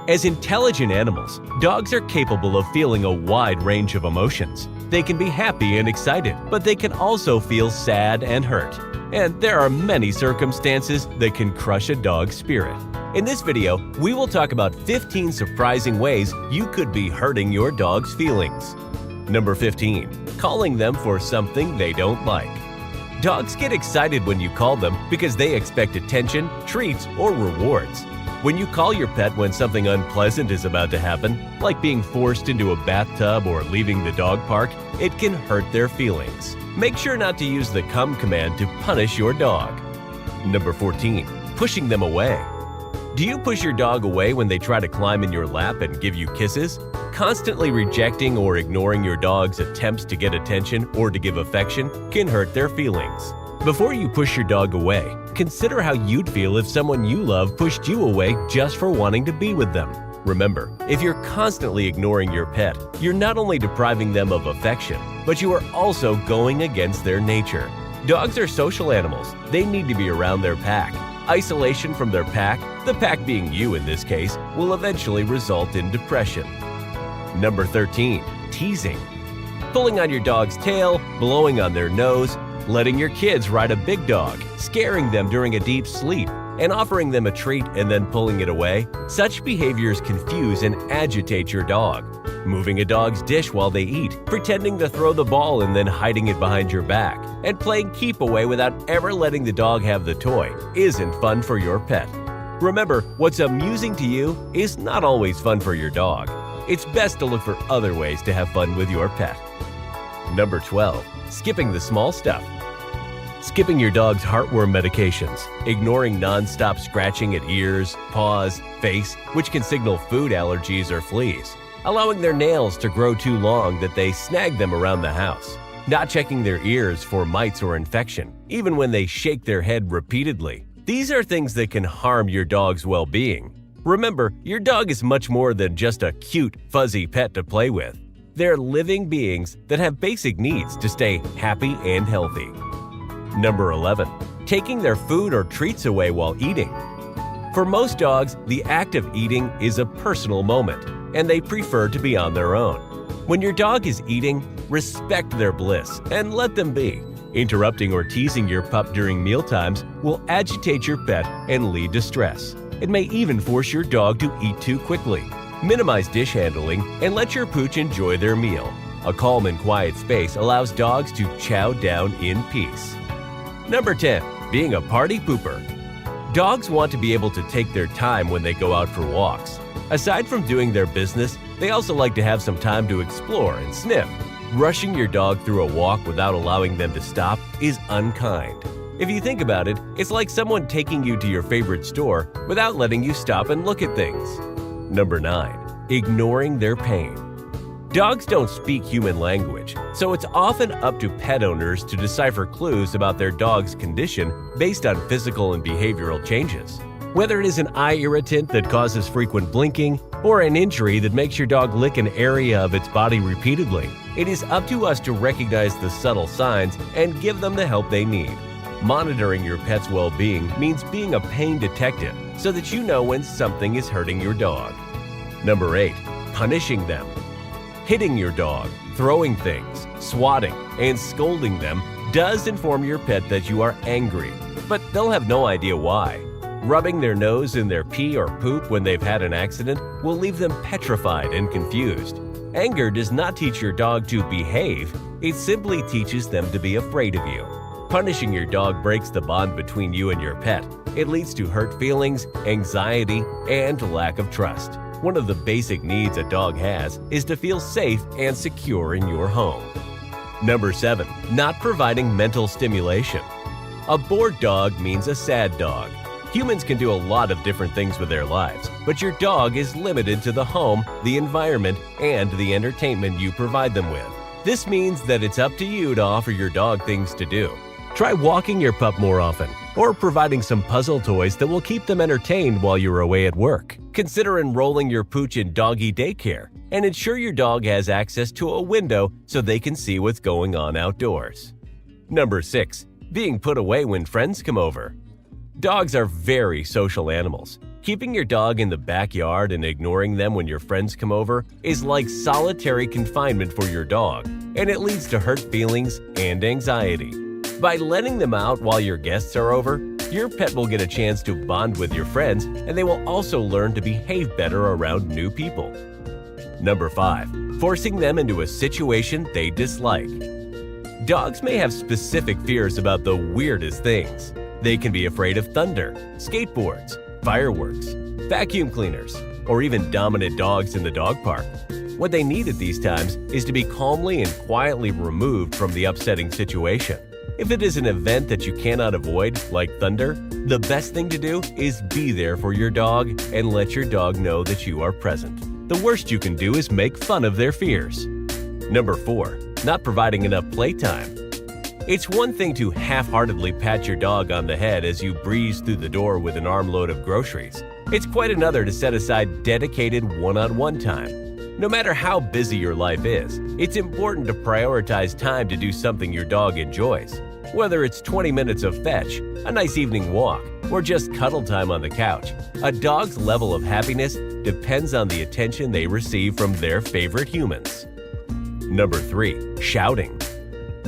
As intelligent animals, dogs are capable of feeling a wide range of emotions. They can be happy and excited, but they can also feel sad and hurt. And there are many circumstances that can crush a dog's spirit. In this video, we will talk about 15 surprising ways you could be hurting your dog's feelings. Number 15. Calling them for something they don't like. Dogs get excited when you call them because they expect attention, treats, or rewards. When you call your pet when something unpleasant is about to happen, like being forced into a bathtub or leaving the dog park, it can hurt their feelings. Make sure not to use the come command to punish your dog. Number 14. Pushing them away. Do you push your dog away when they try to climb in your lap and give you kisses? Constantly rejecting or ignoring your dog's attempts to get attention or to give affection can hurt their feelings. Before you push your dog away, consider how you'd feel if someone you love pushed you away just for wanting to be with them. Remember, if you're constantly ignoring your pet, you're not only depriving them of affection, but you are also going against their nature. Dogs are social animals. They need to be around their pack. Isolation from their pack, the pack being you in this case, will eventually result in depression. Number 13. Teasing. Pulling on your dog's tail, blowing on their nose, letting your kids ride a big dog, scaring them during a deep sleep, and offering them a treat and then pulling it away. Such behaviors confuse and agitate your dog. Moving a dog's dish while they eat, pretending to throw the ball and then hiding it behind your back, and playing keep away without ever letting the dog have the toy isn't fun for your pet. Remember, what's amusing to you is not always fun for your dog. It's best to look for other ways to have fun with your pet. Number 12. Skipping the small stuff. Skipping your dog's heartworm medications, ignoring non-stop scratching at ears, paws, face, which can signal food allergies or fleas, allowing their nails to grow too long that they snag them around the house, not checking their ears for mites or infection, even when they shake their head repeatedly. These are things that can harm your dog's well-being. Remember, your dog is much more than just a cute, fuzzy pet to play with. They're living beings that have basic needs to stay happy and healthy. Number 11. Taking their food or treats away while eating. For most dogs, the act of eating is a personal moment, and they prefer to be on their own. When your dog is eating, respect their bliss and let them be. Interrupting or teasing your pup during mealtimes will agitate your pet and lead to stress. It may even force your dog to eat too quickly. Minimize dish handling and let your pooch enjoy their meal. A calm and quiet space allows dogs to chow down in peace. Number 10. Being a party pooper. Dogs want to be able to take their time when they go out for walks. Aside from doing their business, they also like to have some time to explore and sniff. Rushing your dog through a walk without allowing them to stop is unkind. If you think about it, it's like someone taking you to your favorite store without letting you stop and look at things. Number 9. Ignoring their pain. Dogs don't speak human language, so it's often up to pet owners to decipher clues about their dog's condition based on physical and behavioral changes. Whether it is an eye irritant that causes frequent blinking or an injury that makes your dog lick an area of its body repeatedly, it is up to us to recognize the subtle signs and give them the help they need. Monitoring your pet's well-being means being a pain detective so that you know when something is hurting your dog. Number 8. Punishing them. Hitting your dog, throwing things, swatting, and scolding them does inform your pet that you are angry, but they'll have no idea why. Rubbing their nose in their pee or poop when they've had an accident will leave them petrified and confused. Anger does not teach your dog to behave, it simply teaches them to be afraid of you. Punishing your dog breaks the bond between you and your pet. It leads to hurt feelings, anxiety, and lack of trust. One of the basic needs a dog has is to feel safe and secure in your home. Number 7. Not providing mental stimulation. A bored dog means a sad dog. Humans can do a lot of different things with their lives, but your dog is limited to the home, the environment, and the entertainment you provide them with. This means that it's up to you to offer your dog things to do. Try walking your pup more often, or providing some puzzle toys that will keep them entertained while you're away at work. Consider enrolling your pooch in doggy daycare, and ensure your dog has access to a window so they can see what's going on outdoors. Number 6. Being put away when friends come over. Dogs are very social animals. Keeping your dog in the backyard and ignoring them when your friends come over is like solitary confinement for your dog, and it leads to hurt feelings and anxiety. By letting them out while your guests are over, your pet will get a chance to bond with your friends, and they will also learn to behave better around new people. Number 5. Forcing them into a situation they dislike. Dogs may have specific fears about the weirdest things. They can be afraid of thunder, skateboards, fireworks, vacuum cleaners, or even dominant dogs in the dog park. What they need at these times is to be calmly and quietly removed from the upsetting situation. If it is an event that you cannot avoid, like thunder, the best thing to do is be there for your dog and let your dog know that you are present. The worst you can do is make fun of their fears. Number 4. Not providing enough playtime. It's one thing to half-heartedly pat your dog on the head as you breeze through the door with an armload of groceries. It's quite another to set aside dedicated one-on-one time. No matter how busy your life is, it's important to prioritize time to do something your dog enjoys. Whether it's 20 minutes of fetch, a nice evening walk, or just cuddle time on the couch, a dog's level of happiness depends on the attention they receive from their favorite humans. Number 3. Shouting.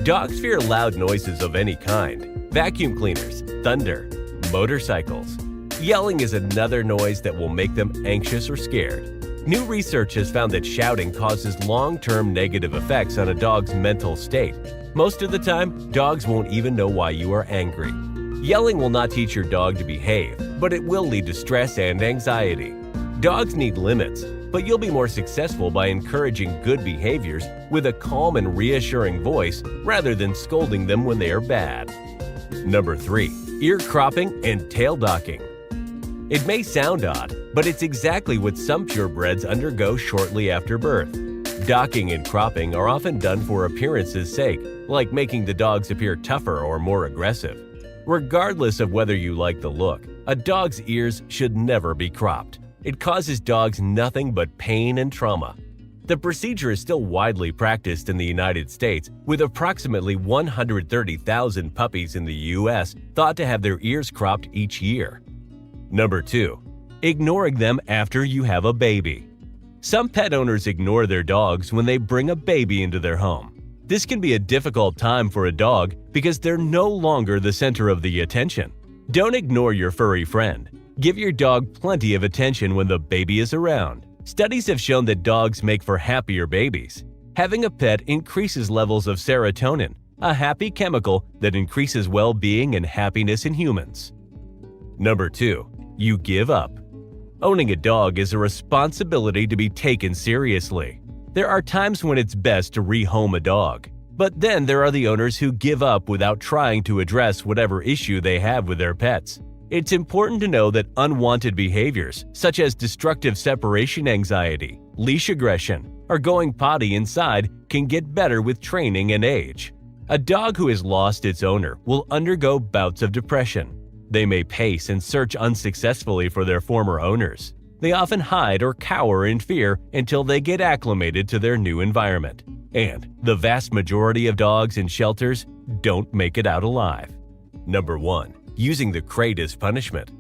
Dogs fear loud noises of any kind: vacuum cleaners, thunder, motorcycles. Yelling is another noise that will make them anxious or scared. New research has found that shouting causes long-term negative effects on a dog's mental state. Most of the time, dogs won't even know why you are angry. Yelling will not teach your dog to behave, but it will lead to stress and anxiety. Dogs need limits, but you'll be more successful by encouraging good behaviors with a calm and reassuring voice rather than scolding them when they are bad. Number 3. Ear cropping and tail docking. It may sound odd, but it's exactly what some purebreds undergo shortly after birth. Docking and cropping are often done for appearance's sake, like making the dogs appear tougher or more aggressive. Regardless of whether you like the look, a dog's ears should never be cropped. It causes dogs nothing but pain and trauma. The procedure is still widely practiced in the United States, with approximately 130,000 puppies in the U.S. thought to have their ears cropped each year. Number 2. Ignoring them after you have a baby. Some pet owners ignore their dogs when they bring a baby into their home. This can be a difficult time for a dog because they're no longer the center of the attention. Don't ignore your furry friend. Give your dog plenty of attention when the baby is around. Studies have shown that dogs make for happier babies. Having a pet increases levels of serotonin, a happy chemical that increases well-being and happiness in humans. Number 2. You give up. Owning a dog is a responsibility to be taken seriously. There are times when it's best to rehome a dog, but then there are the owners who give up without trying to address whatever issue they have with their pets. It's important to know that unwanted behaviors, such as destructive separation anxiety, leash aggression, or going potty inside, can get better with training and age. A dog who has lost its owner will undergo bouts of depression. They may pace and search unsuccessfully for their former owners. They often hide or cower in fear until they get acclimated to their new environment. And the vast majority of dogs in shelters don't make it out alive. Number 1. Using the crate as punishment.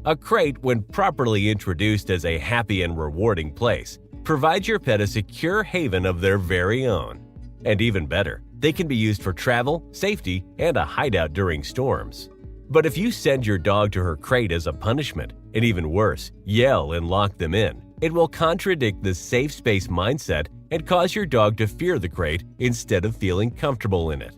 A crate, when properly introduced as a happy and rewarding place, provides your pet a secure haven of their very own. And even better, they can be used for travel, safety, and a hideout during storms. But if you send your dog to her crate as a punishment, and even worse, yell and lock them in, it will contradict the safe space mindset and cause your dog to fear the crate instead of feeling comfortable in it.